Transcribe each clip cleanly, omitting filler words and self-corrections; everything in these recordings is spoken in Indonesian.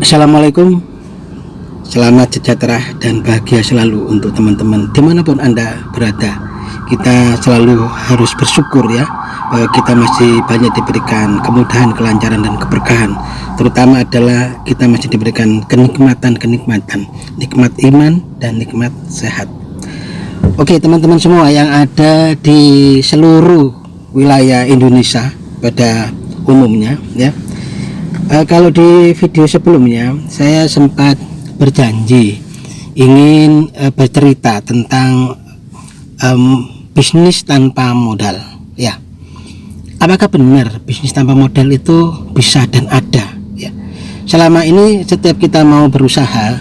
Assalamualaikum, selamat sejahtera dan bahagia selalu untuk teman-teman dimanapun Anda berada. Kita selalu harus bersyukur ya, bahwa kita masih banyak diberikan kemudahan, kelancaran dan keberkahan. Terutama adalah kita masih diberikan kenikmatan, nikmat iman dan nikmat sehat. Oke teman-teman semua yang ada di seluruh wilayah Indonesia pada umumnya ya. Kalau di video sebelumnya saya sempat berjanji ingin bercerita tentang bisnis tanpa modal ya. Apakah benar bisnis tanpa modal itu bisa dan ada ya? Selama ini setiap kita mau berusaha,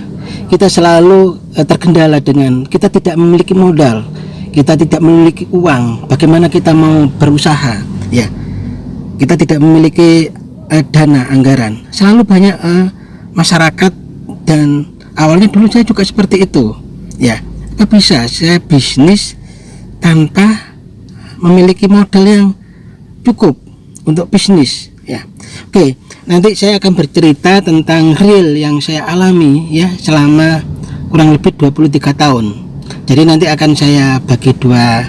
kita selalu terkendala dengan kita tidak memiliki modal, kita tidak memiliki uang. Bagaimana kita mau berusaha ya? Kita tidak memiliki dana anggaran. Selalu banyak masyarakat, dan awalnya dulu saya juga seperti itu ya. Apa bisa saya bisnis tanpa memiliki modal yang cukup untuk bisnis ya? Oke, nanti saya akan bercerita tentang real yang saya alami ya selama kurang lebih 23 tahun. Jadi nanti akan saya bagi dua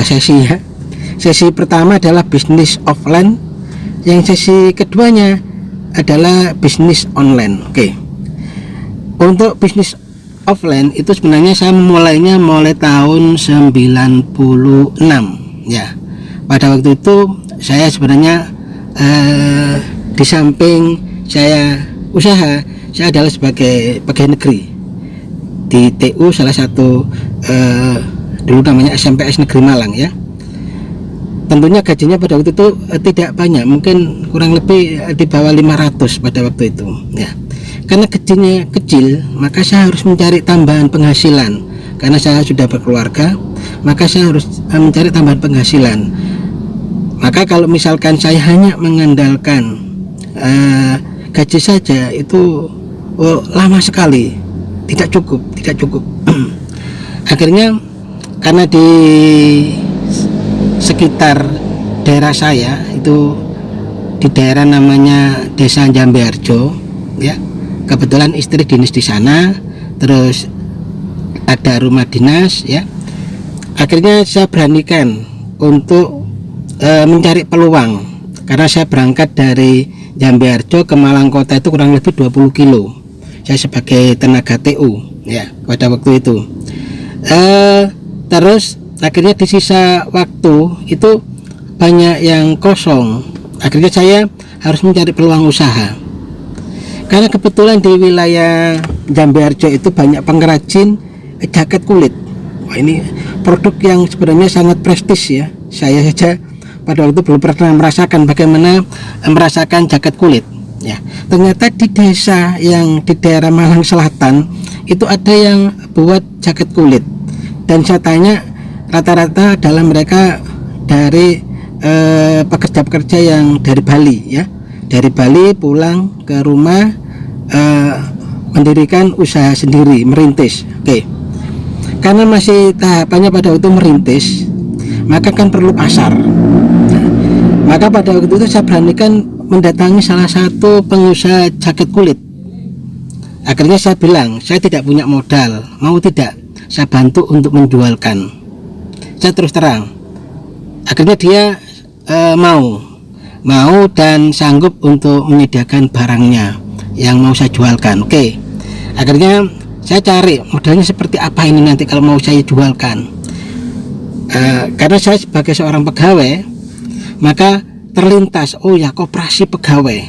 sesi ya. Sesi pertama adalah bisnis offline, yang sesi keduanya adalah bisnis online. Oke. Untuk bisnis offline itu sebenarnya saya mulai tahun 96 ya. Pada waktu itu saya sebenarnya di samping saya usaha, saya adalah sebagai pegawai negeri di TU salah satu dulu namanya SMPS Negeri Malang ya. Tentunya gajinya pada waktu itu tidak banyak, mungkin kurang lebih di bawah 500 pada waktu itu ya. Karena gajinya kecil, maka saya harus mencari tambahan penghasilan. Karena saya sudah berkeluarga, maka saya harus mencari tambahan penghasilan. Maka kalau misalkan saya hanya mengandalkan gaji saja, itu lama sekali, tidak cukup. Akhirnya karena di sekitar daerah saya itu di daerah namanya Desa Jambeharjo ya, kebetulan istri dinas di sana, terus ada rumah dinas ya. Akhirnya saya beranikan untuk mencari peluang, karena saya berangkat dari Jambeharjo ke Malang Kota itu kurang lebih 20 kilo. Saya sebagai tenaga TU ya pada waktu itu. Terus akhirnya di sisa waktu itu banyak yang kosong. Akhirnya saya harus mencari peluang usaha, karena kebetulan di wilayah Jambeharjo itu banyak pengrajin jaket kulit. Wah, ini produk yang sebenarnya sangat prestis ya. Saya saja pada waktu belum pernah merasakan bagaimana merasakan jaket kulit ya. Ternyata di desa yang di daerah Malang Selatan itu ada yang buat jaket kulit, dan saya tanya, rata-rata adalah mereka dari pekerja-pekerja yang dari Bali ya, dari Bali pulang ke rumah mendirikan usaha sendiri, merintis. Oke. Karena masih tahapannya pada waktu merintis, maka kan perlu pasar. Nah, maka pada waktu itu saya beranikan mendatangi salah satu pengusaha jaket kulit. Akhirnya saya bilang, saya tidak punya modal, mau tidak saya bantu untuk menjualkan. Saya terus terang. Akhirnya dia mau dan sanggup untuk menyediakan barangnya yang mau saya jualkan. Oke. Akhirnya saya cari modalnya seperti apa ini nanti kalau mau saya jualkan. Karena saya sebagai seorang pegawai, maka terlintas, oh ya, koperasi pegawai.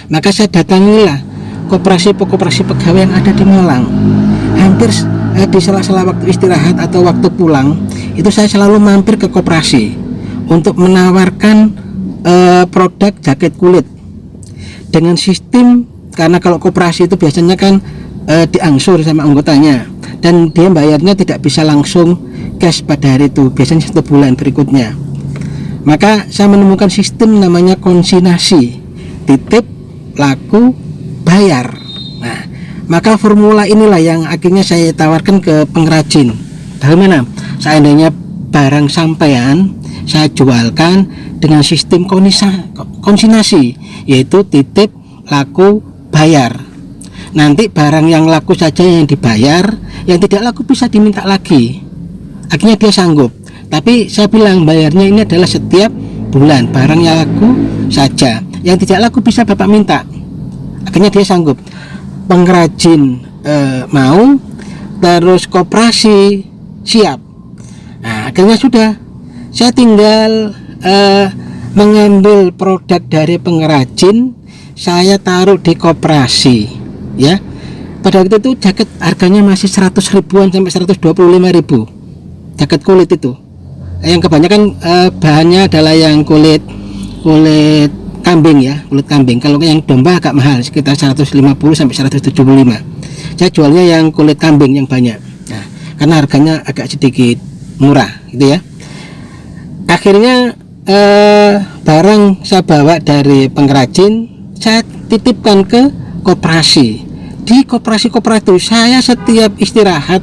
Maka saya datangilah koperasi pegawai yang ada di Malang. Hampir di sela-sela waktu istirahat atau waktu pulang itu saya selalu mampir ke koperasi untuk menawarkan produk jaket kulit dengan sistem, karena kalau koperasi itu biasanya kan diangsur sama anggotanya, dan dia bayarnya tidak bisa langsung cash pada hari itu, biasanya 1 bulan berikutnya. Maka saya menemukan sistem namanya konsignasi, titip, laku, bayar. Nah, maka formula inilah yang akhirnya saya tawarkan ke pengrajin. Bagaimana seandainya barang sampean saya jualkan dengan sistem konsignasi, yaitu titip, laku bayar. Nanti barang yang laku saja yang dibayar, yang tidak laku bisa diminta lagi. Akhirnya dia sanggup. Tapi saya bilang bayarnya ini adalah setiap bulan, barang yang laku saja, yang tidak laku bisa Bapak minta. Akhirnya dia sanggup. Pengrajin mau, terus koperasi siap. Nah, akhirnya sudah, saya tinggal mengambil produk dari pengrajin, saya taruh di koperasi, ya. Pada waktu itu jaket harganya masih 100 ribuan sampai 125 ribu, jaket kulit itu. Yang kebanyakan bahannya adalah yang kulit kambing, ya, kulit kambing. Kalau yang domba agak mahal, sekitar 150 sampai 175. Saya jualnya yang kulit kambing yang banyak. Nah, karena harganya agak sedikit murah, gitu ya. Akhirnya barang saya bawa dari pengrajin, saya titipkan ke koperasi. Di koperasi itu saya setiap istirahat,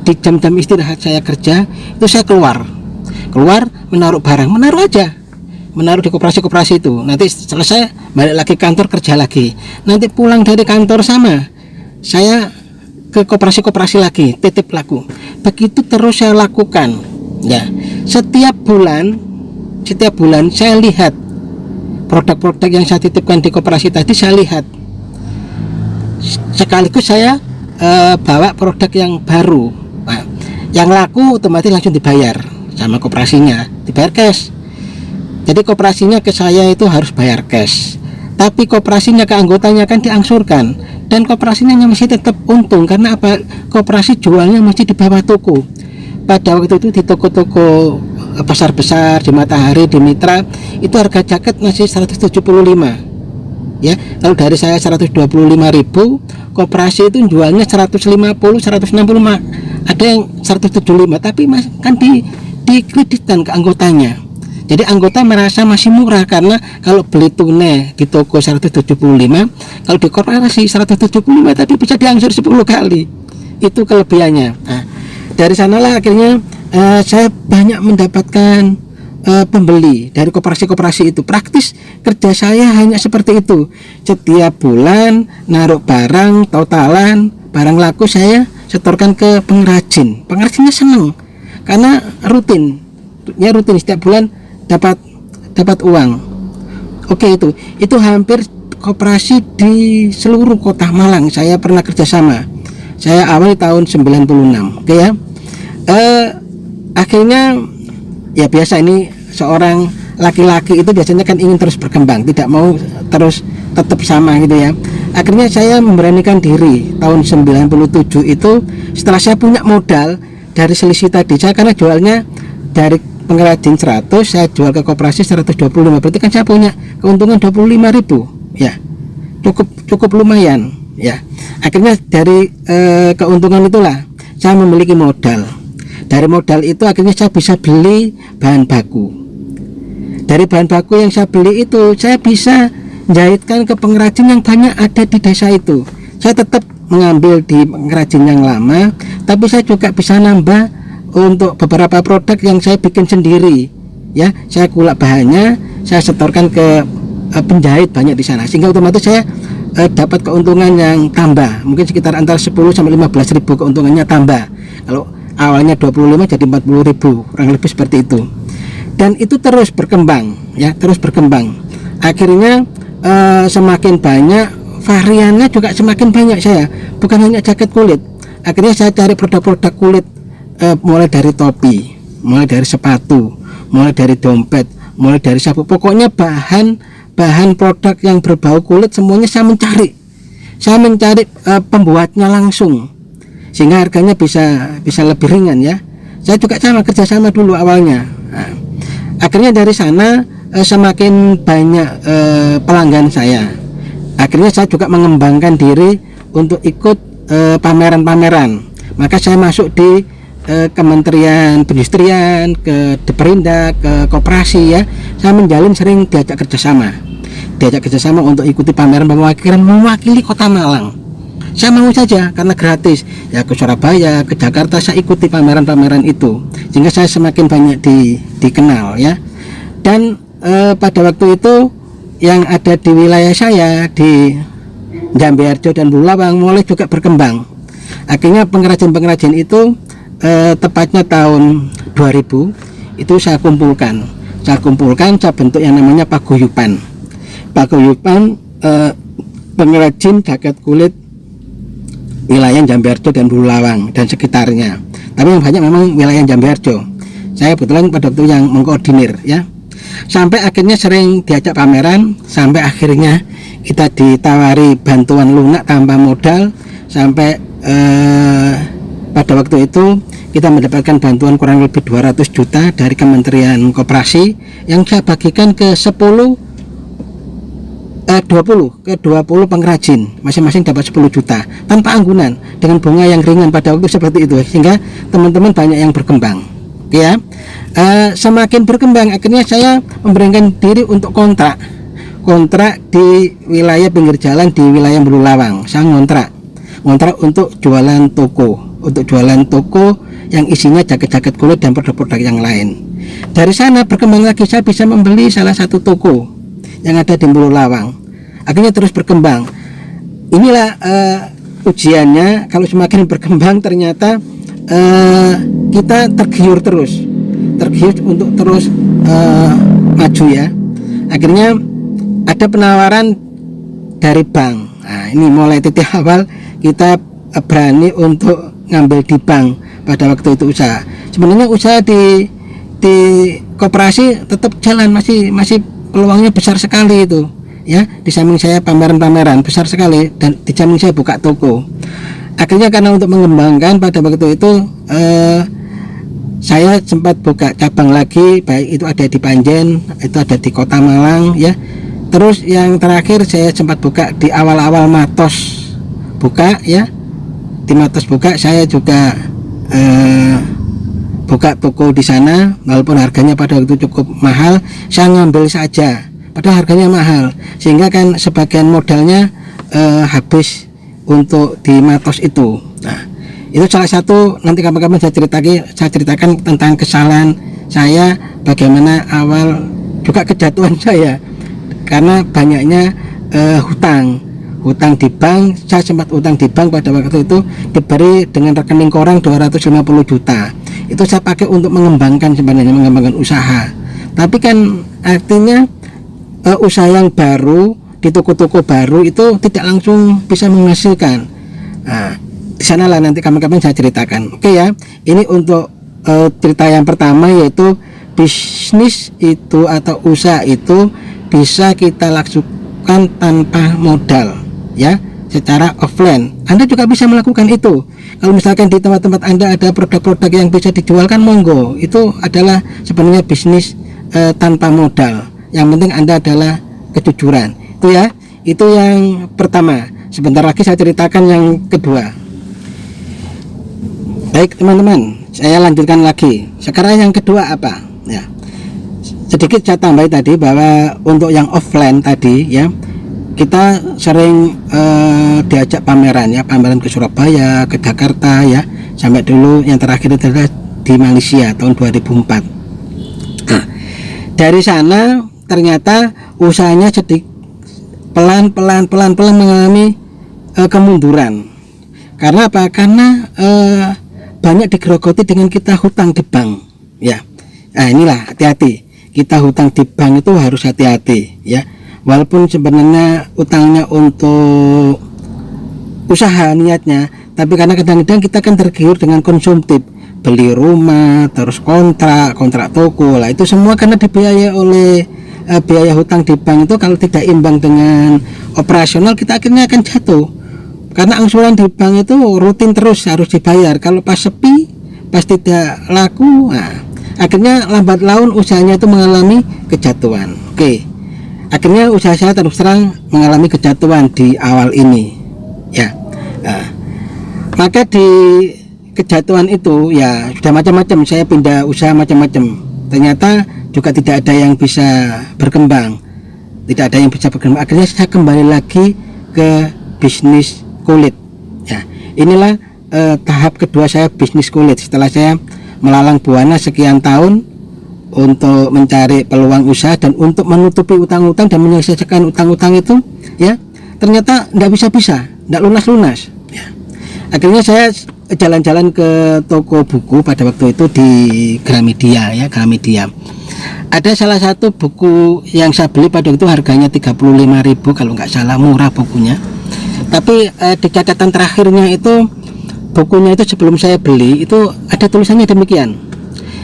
di jam-jam istirahat saya kerja, itu saya keluar menaruh barang, menaruh di koperasi itu. Nanti selesai balik lagi kantor, kerja lagi. Nanti pulang dari kantor sama, saya ke koperasi lagi, titip laku. Begitu terus saya lakukan, ya. Setiap bulan saya lihat produk-produk yang saya titipkan di koperasi tadi, saya lihat. Sekaligus saya bawa produk yang baru. Nah, yang laku otomatis langsung dibayar sama koperasinya, dibayar cash. Jadi koperasinya ke saya itu harus bayar cash, tapi koperasinya ke anggotanya kan diangsurkan, dan koperasinya masih tetap untung. Karena apa? Koperasi jualnya masih di bawah toko. Pada waktu itu di toko-toko pasar besar, di Matahari, di Mitra, itu harga jaket masih 175, ya. Kalau dari saya 125 ribu, koperasi itu jualnya 150, 165, ada yang 175, tapi kan dikreditkan ke anggotanya. Jadi anggota merasa masih murah, karena kalau beli tunai di toko 175, kalau di koperasi 175, tapi bisa diangsur 10 kali. Itu kelebihannya. Nah, dari sanalah akhirnya saya banyak mendapatkan pembeli dari koperasi itu. Praktis kerja saya hanya seperti itu. Setiap bulan naruh barang, totalan barang laku, saya setorkan ke pengrajin. Pengrajinnya senang karena rutin setiap bulan dapat uang. Oke, itu hampir koperasi di seluruh kota Malang saya pernah kerjasama. Saya awal tahun 96, oke ya. Akhirnya ya biasa, ini seorang laki-laki itu biasanya kan ingin terus berkembang, tidak mau terus tetap sama gitu ya. Akhirnya saya memberanikan diri tahun 97 itu, setelah saya punya modal dari selisih tadi, saya karena jualnya dari pengrajin 100, saya jual ke koperasi 125, berarti kan saya punya keuntungan 25 ribu, ya, cukup lumayan, ya. Akhirnya dari keuntungan itulah saya memiliki modal. Dari modal itu akhirnya saya bisa beli bahan baku. Dari bahan baku yang saya beli itu, saya bisa jahitkan ke pengrajin yang banyak ada di desa itu. Saya tetap mengambil di pengrajin yang lama, tapi saya juga bisa nambah untuk beberapa produk yang saya bikin sendiri, ya. Saya kulak bahannya, saya setorkan ke penjahit banyak di sana, sehingga otomatis saya dapat keuntungan yang tambah, mungkin sekitar antara 10 sampai 15 ribu keuntungannya tambah. Kalau awalnya 25 jadi 40 ribu, kurang lebih seperti itu. Dan itu terus berkembang, ya, terus berkembang. Akhirnya semakin banyak variannya, juga semakin banyak saya, bukan hanya jaket kulit. Akhirnya saya cari produk-produk kulit, mulai dari topi, mulai dari sepatu, mulai dari dompet, mulai dari sapu. Pokoknya bahan produk yang berbau kulit semuanya saya mencari pembuatnya langsung, sehingga harganya bisa lebih ringan, ya. Saya juga kerjasama dulu awalnya. Nah, akhirnya dari sana semakin banyak pelanggan saya. Akhirnya saya juga mengembangkan diri untuk ikut pameran-pameran. Maka saya masuk di Kementerian Perindustrian, ke Deperindak, ke koperasi, ya. Saya menjalin sering diajak kerjasama untuk ikuti pameran mewakili kota Malang. Saya mau saja karena gratis, ya, ke Surabaya, ke Jakarta, saya ikuti pameran-pameran itu, sehingga saya semakin banyak dikenal, ya. Dan pada waktu itu yang ada di wilayah saya di Jambe Harjo dan Bulawang mulai juga berkembang. Akhirnya pengrajin-pengrajin itu tepatnya tahun 2000 itu saya kumpulkan, saya bentuk yang namanya paguyuban pengrajin jaket kulit wilayah Jambe Harjo dan Bulawang dan sekitarnya. Tapi yang banyak memang wilayah Jambe Harjo. Saya kebetulan pada waktu yang mengkoordinir ya. Sampai akhirnya sering diajak pameran, sampai akhirnya kita ditawari bantuan lunak tanpa modal, sampai pada waktu itu kita mendapatkan bantuan kurang lebih 200 juta dari Kementerian Koperasi yang saya bagikan ke 20 pengrajin, masing-masing dapat 10 juta tanpa anggunan dengan bunga yang ringan pada waktu seperti itu, sehingga teman-teman banyak yang berkembang. Oke ya. Semakin berkembang akhirnya saya memberikan diri untuk kontrak di wilayah pinggir jalan di wilayah Bulawang. Saya ngontrak untuk jualan toko yang isinya jaket-jaket kulit dan produk-produk yang lain. Dari sana berkembang lagi, saya bisa membeli salah satu toko yang ada di Bulawang. Akhirnya terus berkembang. Inilah ujiannya, kalau semakin berkembang ternyata kita tergiur untuk terus maju ya. Akhirnya ada penawaran dari bank. Nah, ini mulai titik awal kita berani untuk ngambil di bank pada waktu itu usaha. Sebenarnya usaha di koperasi tetap jalan, masih peluangnya besar sekali itu ya. Di samping saya pameran-pameran besar sekali dan di samping saya buka toko. Akhirnya karena untuk mengembangkan pada waktu itu saya sempat buka cabang lagi, baik itu ada di Panjen, itu ada di Kota Malang ya. Terus yang terakhir saya sempat buka di awal-awal Matos buka ya. Di Matos buka saya juga buka toko di sana, walaupun harganya pada waktu itu cukup mahal, saya ngambil saja padahal harganya mahal, sehingga kan sebagian modalnya habis untuk di Matos itu. Nah, itu salah satu, nanti kapan-kapan saya ceritakan tentang kesalahan saya, bagaimana awal juga kejatuhan saya karena banyaknya hutang di bank. Saya sempat hutang di bank pada waktu itu, diberi dengan rekening koran 250 juta. Itu saya pakai untuk mengembangkan usaha. Tapi kan artinya usaha yang baru di toko-toko baru itu tidak langsung bisa menghasilkan. Nah, di sanalah nanti kapan-kapan saya ceritakan. Oke ya, ini untuk cerita yang pertama, yaitu bisnis itu atau usaha itu bisa kita lakukan tanpa modal ya, secara offline. Anda juga bisa melakukan itu. Kalau misalkan di tempat-tempat Anda ada produk-produk yang bisa dijualkan, monggo. Itu adalah sebenarnya bisnis tanpa modal. Yang penting Anda adalah kejujuran. Itu ya, itu yang pertama. Sebentar lagi saya ceritakan yang kedua. Baik teman-teman, saya lanjutkan lagi. Sekarang yang kedua apa ya, sedikit saya tambahin tadi bahwa untuk yang offline tadi ya, kita sering diajak pameran ya, pameran ke Surabaya, ke Jakarta ya, sampai dulu yang terakhir itu adalah di Malaysia tahun 2004. Nah, dari sana ternyata usahanya sedikit pelan mengalami kemunduran. Karena apa? Karena banyak digerogoti dengan kita hutang di bank ya. Nah, inilah hati-hati, kita hutang di bank itu harus hati-hati ya. Walaupun sebenarnya utangnya untuk usaha niatnya, tapi karena kadang-kadang kita kan tergiur dengan konsumtif, beli rumah, terus kontrak toko lah, itu semua karena dibiayai oleh biaya hutang di bank. Itu kalau tidak imbang dengan operasional, kita akhirnya akan jatuh, karena angsuran di bank itu rutin terus harus dibayar. Kalau pas sepi, pas tidak laku, nah, akhirnya lambat laun usahanya itu mengalami kejatuhan. Oke. Akhirnya usaha saya terus terang mengalami kejatuhan di awal ini ya. Maka di kejatuhan itu ya sudah macam-macam, saya pindah usaha macam-macam, ternyata juga tidak ada yang bisa berkembang. Akhirnya saya kembali lagi ke bisnis kulit ya. Inilah tahap kedua saya, bisnis kulit. Setelah saya melalang buana sekian tahun, untuk mencari peluang usaha dan untuk menutupi utang-utang dan menyelesaikan utang-utang itu, ya, ternyata tidak bisa, tidak lunas-lunas, ya. Akhirnya saya jalan-jalan ke toko buku pada waktu itu di Gramedia, ya, Gramedia. Ada salah satu buku yang saya beli pada waktu itu harganya 35.000 kalau nggak salah, murah bukunya. Tapi di catatan terakhirnya itu, bukunya itu sebelum saya beli itu ada tulisannya demikian: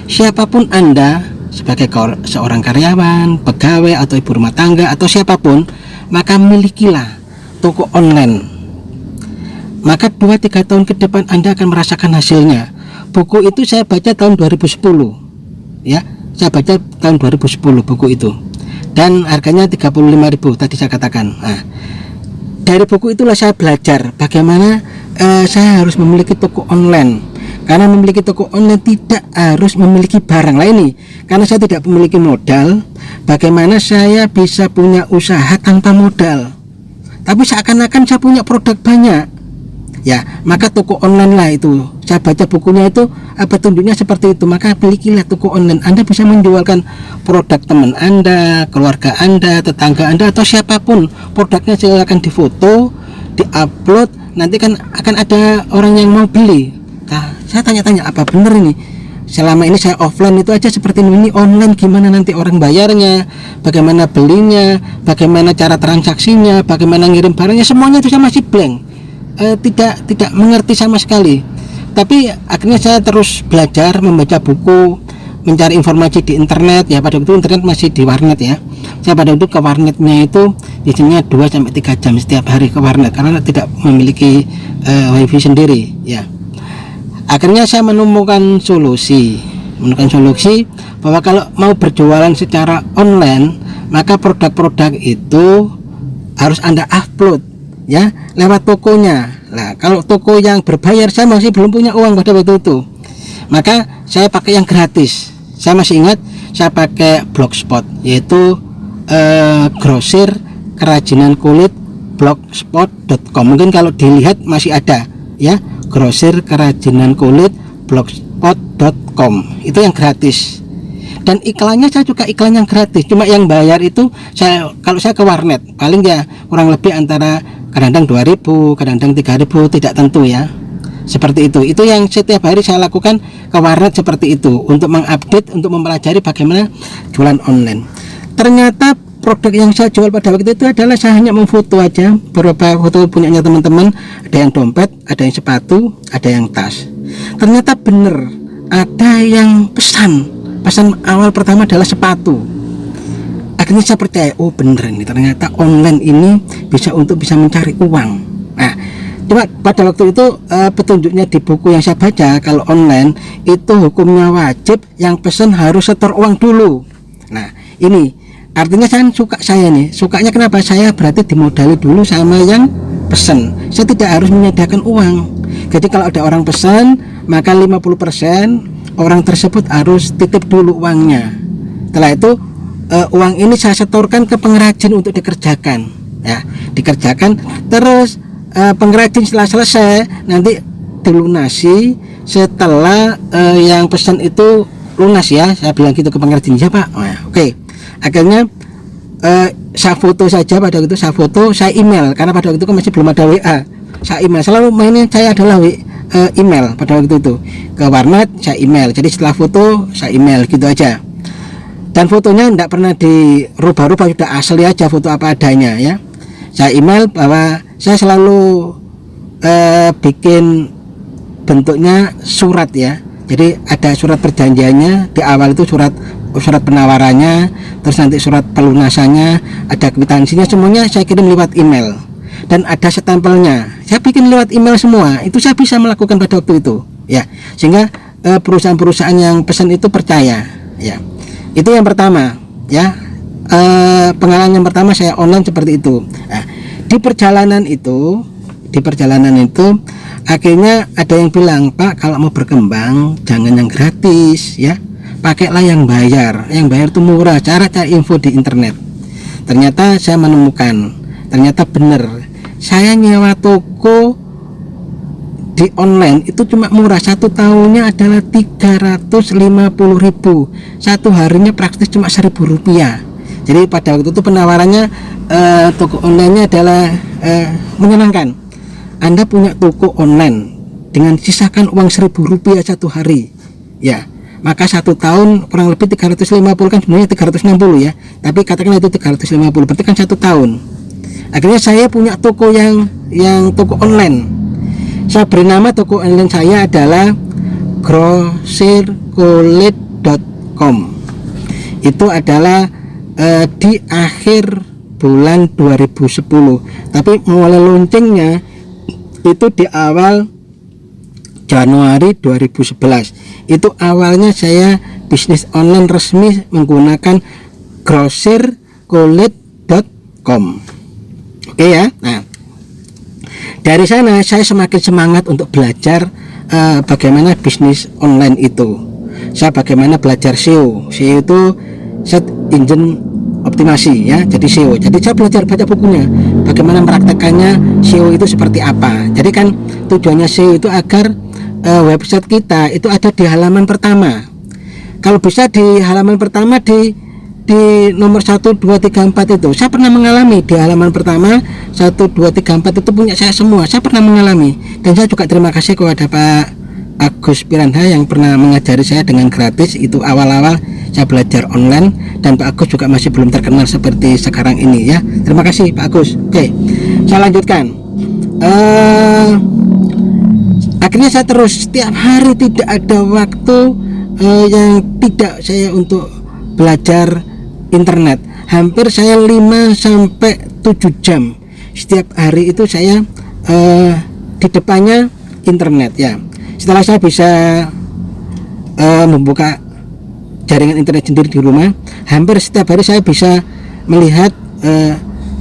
siapapun Anda, sebagai seorang karyawan, pegawai atau ibu rumah tangga atau siapapun, maka milikilah toko online. Maka 2-3 tahun ke depan Anda akan merasakan hasilnya. Buku itu saya baca tahun 2010, ya, saya baca tahun 2010 buku itu, dan harganya 35.000 tadi saya katakan. Nah, dari buku itulah saya belajar bagaimana saya harus memiliki toko online. Karena memiliki toko online tidak harus memiliki barang. Lah ini, karena saya tidak memiliki modal, bagaimana saya bisa punya usaha tanpa modal, tapi seakan-akan saya punya produk banyak, ya. Maka toko online lah itu, saya baca bukunya itu petunjuknya seperti itu. Maka milikilah toko online. Anda bisa menjualkan produk teman Anda, keluarga Anda, tetangga Anda, atau siapapun. Produknya silakan difoto, diupload, nanti kan akan ada orang yang mau beli. Nah, saya tanya-tanya, apa benar ini? Selama ini saya offline itu aja seperti ini, online gimana nanti orang bayarnya, bagaimana belinya, bagaimana cara transaksinya, bagaimana ngirim barangnya, semuanya itu saya masih blank, tidak mengerti sama sekali. Tapi akhirnya saya terus belajar, membaca buku, mencari informasi di internet, ya. Pada waktu itu internet masih di warnet, ya. Saya pada waktu ke warnetnya itu biasanya 2-3 jam setiap hari ke warnet karena tidak memiliki wifi sendiri, ya. Akhirnya saya menemukan solusi bahwa kalau mau berjualan secara online, maka produk-produk itu harus Anda upload, ya, lewat tokonya. Nah, kalau toko yang berbayar, saya masih belum punya uang pada waktu itu, maka saya pakai yang gratis. Saya masih ingat, saya pakai Blogspot, yaitu grosir kerajinan kulit blogspot.com. Mungkin kalau dilihat masih ada, ya, grosir kerajinan kulit blogspot.com, itu yang gratis. Dan iklannya saya juga iklan yang gratis, cuma yang bayar itu kalau saya ke warnet paling ya kurang lebih antara kadang-kadang 2.000, kadang-kadang 3.000, tidak tentu, ya. Seperti itu yang setiap hari saya lakukan ke warnet seperti itu, untuk mengupdate, untuk mempelajari bagaimana jualan online. Ternyata produk yang saya jual pada waktu itu adalah saya hanya memfoto aja, beberapa foto punyanya teman-teman, ada yang dompet, ada yang sepatu, ada yang tas. Ternyata benar, ada yang pesan awal pertama adalah sepatu. Akhirnya saya percaya, oh bener ini, ternyata online ini bisa mencari uang. Nah, cuma pada waktu itu petunjuknya di buku yang saya baca, kalau online itu hukumnya wajib yang pesan harus setor uang dulu. Nah, ini artinya sukanya kenapa? Saya berarti dimodali dulu sama yang pesan. Saya tidak harus menyediakan uang. Jadi kalau ada orang pesan, maka 50% orang tersebut harus titip dulu uangnya. Setelah itu uang ini saya setorkan ke pengrajin untuk dikerjakan, ya, dikerjakan. Terus pengrajin setelah selesai nanti dilunasi setelah yang pesan itu lunas, ya. Saya bilang gitu ke pengrajin, ya Pak. Nah, oke. Akhirnya saya foto saja pada waktu itu, saya email, karena pada waktu itu masih belum ada WA. Saya email, selalu mainnya saya adalah email pada waktu itu ke warnet, saya email. Jadi setelah foto saya email gitu aja, dan fotonya tidak pernah dirubah-rubah, sudah asli aja, foto apa adanya, ya. Saya email bahwa saya selalu bikin bentuknya surat, ya. Jadi ada surat perjanjiannya di awal, itu surat penawarannya, terus nanti surat pelunasannya, ada kwitansinya, semuanya saya kirim lewat email, dan ada stempelnya saya bikin lewat email semua. Itu saya bisa melakukan pada waktu itu, ya, sehingga perusahaan-perusahaan yang pesan itu percaya, ya. Itu yang pertama, ya. Pengalaman yang pertama saya online seperti itu. Nah, di perjalanan itu akhirnya ada yang bilang, Pak, kalau mau berkembang jangan yang gratis, ya, pakailah yang bayar. Yang bayar itu murah, cara cari info di internet. Ternyata saya menemukan, ternyata benar, saya nyewa toko di online itu cuma murah, 1 tahunnya adalah 350.000, 1 harinya praktis cuma Rp1.000. Jadi pada waktu itu penawarannya toko onlinenya adalah menyenangkan. Anda punya toko online dengan sisakan uang Rp1.000 1 hari, ya maka 1 tahun kurang lebih 350, kan sebenarnya 360 ya, tapi katakanlah itu 350, berarti kan 1 tahun. Akhirnya saya punya toko yang toko online. Saya beri nama toko online saya adalah grocerykulit.com. Itu adalah di akhir bulan 2010, tapi mulai launchingnya itu di awal Januari 2011. Itu awalnya saya bisnis online resmi menggunakan grocerykulit.com. Oke ya. Nah, dari sana saya semakin semangat untuk belajar bagaimana bisnis online itu. Saya bagaimana belajar SEO. SEO itu Search Engine Optimasi ya, jadi SEO. Jadi saya belajar baca bukunya, bagaimana meraktekannya SEO itu seperti apa. Jadi kan tujuannya SEO itu agar website kita itu ada di halaman pertama. Kalau bisa di halaman pertama di nomor 1, 2, 3, 4 itu saya pernah mengalami di halaman pertama 1, 2, 3, 4 itu punya saya semua. Saya pernah mengalami, dan saya juga terima kasih kepada Pak Agus Piranha yang pernah mengajari saya dengan gratis. Itu awal-awal saya belajar online, dan Pak Agus juga masih belum terkenal seperti sekarang ini ya. Terima kasih Pak Agus. Oke, saya lanjutkan. Akhirnya saya terus setiap hari, tidak ada waktu yang tidak saya untuk belajar internet. Hampir saya 5 sampai 7 jam setiap hari itu saya di depannya internet ya. Setelah saya bisa membuka jaringan internet sendiri di rumah, hampir setiap hari saya bisa melihat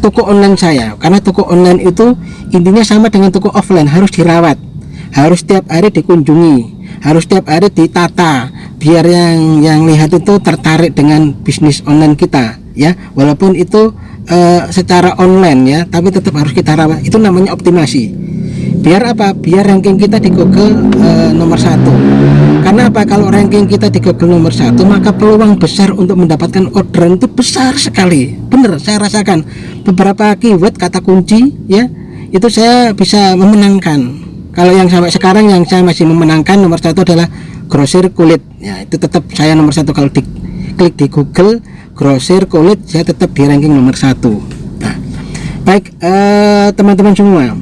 toko online saya, karena toko online itu intinya sama dengan toko offline, harus dirawat, harus setiap hari dikunjungi, harus setiap hari ditata, biar yang lihat itu tertarik dengan bisnis online kita ya. Walaupun itu secara online ya, tapi tetap harus kita rawat. Itu namanya optimasi. Biar apa? Biar ranking kita di Google nomor 1. Karena apa? Kalau ranking kita di Google nomor 1, maka peluang besar untuk mendapatkan orderan itu besar sekali. Bener, saya rasakan beberapa keyword kata kunci ya, itu saya bisa memenangkan. Kalau yang sampai sekarang yang saya masih memenangkan nomor 1 adalah grosir kulit ya, itu tetap saya nomor 1. Kalau diklik di Google grosir kulit, saya tetap di ranking nomor 1. Nah, baik teman-teman semua,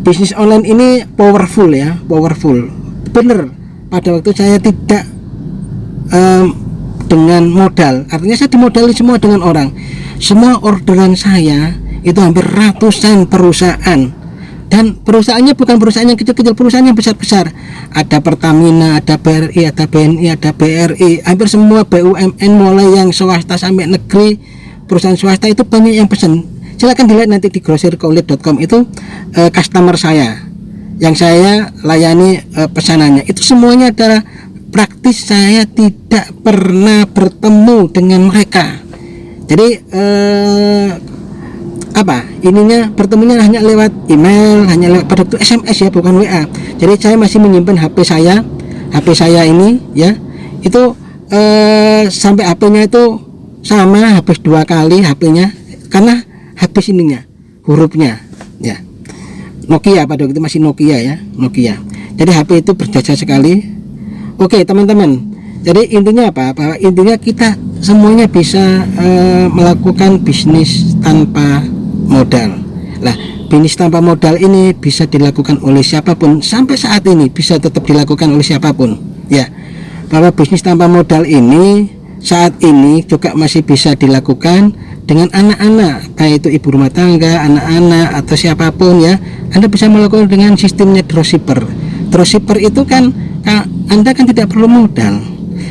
bisnis online ini powerful ya, powerful. Bener, pada waktu saya tidak dengan modal, artinya saya dimodali semua dengan orang. Semua orderan saya itu hampir ratusan perusahaan, dan perusahaannya bukan perusahaan yang kecil-kecil, perusahaan yang besar-besar. Ada Pertamina, ada BRI, ada BNI, ada BRI, hampir semua BUMN, mulai yang swasta sampai negeri, perusahaan swasta itu banyak yang pesan. Silahkan dilihat nanti di grocerykulit.com, itu customer saya yang saya layani pesanannya. Itu semuanya adalah praktis, saya tidak pernah bertemu dengan mereka. Jadi ininya bertemunya hanya lewat email, hanya lewat pada waktu SMS ya, bukan WA. Jadi saya masih menyimpan HP saya ini ya, itu sampai HP-nya itu sama, habis 2 kali HP-nya, karena habis ininya hurufnya ya. Nokia, pada waktu itu masih Nokia ya, Nokia. Jadi HP itu berjasa sekali. Oke teman-teman, jadi intinya apa? Bahwa intinya kita semuanya bisa melakukan bisnis tanpa modal. Lah, bisnis tanpa modal ini bisa dilakukan oleh siapapun, sampai saat ini bisa tetap dilakukan oleh siapapun ya. Bahwa bisnis tanpa modal ini saat ini juga masih bisa dilakukan dengan anak-anak, baik itu ibu rumah tangga, anak-anak atau siapapun ya. Anda bisa melakukan dengan sistemnya dropshipper. Dropshipper itu kan Anda kan tidak perlu modal,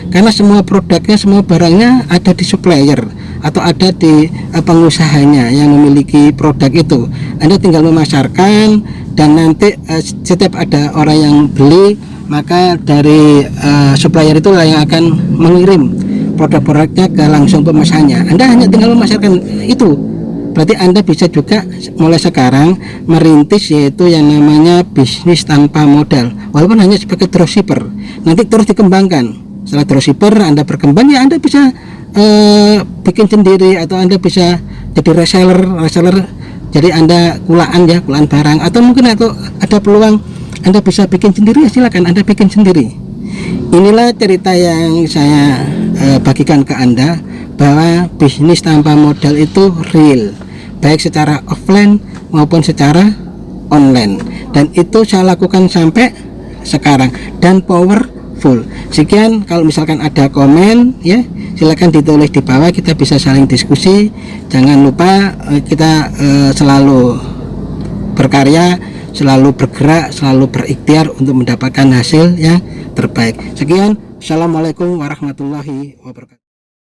karena semua produknya, semua barangnya ada di supplier atau ada di pengusahanya yang memiliki produk itu. Anda tinggal memasarkan, dan nanti setiap ada orang yang beli, maka dari supplier itu yang akan mengirim produk-produknya ke langsung pemesannya. Anda hanya tinggal memasarkan itu, Berarti Anda bisa juga mulai sekarang merintis yaitu yang namanya bisnis tanpa modal, walaupun hanya sebagai dropshipper. Nanti terus dikembangkan. Setelah dropshipper Anda berkembang, ya Anda bisa bikin sendiri, atau Anda bisa jadi reseller. Jadi Anda kulaan barang, atau mungkin ada peluang Anda bisa bikin sendiri, ya silakan Anda bikin sendiri. Inilah cerita yang saya bagikan ke Anda, bahwa bisnis tanpa modal itu real, baik secara offline maupun secara online, dan itu saya lakukan sampai sekarang dan powerful. Sekian, kalau misalkan ada komen ya silakan ditulis di bawah, kita bisa saling diskusi. Jangan lupa kita selalu berkarya, selalu bergerak, selalu berikhtiar untuk mendapatkan hasil yang terbaik. Sekian, assalamualaikum warahmatullahi wabarakatuh.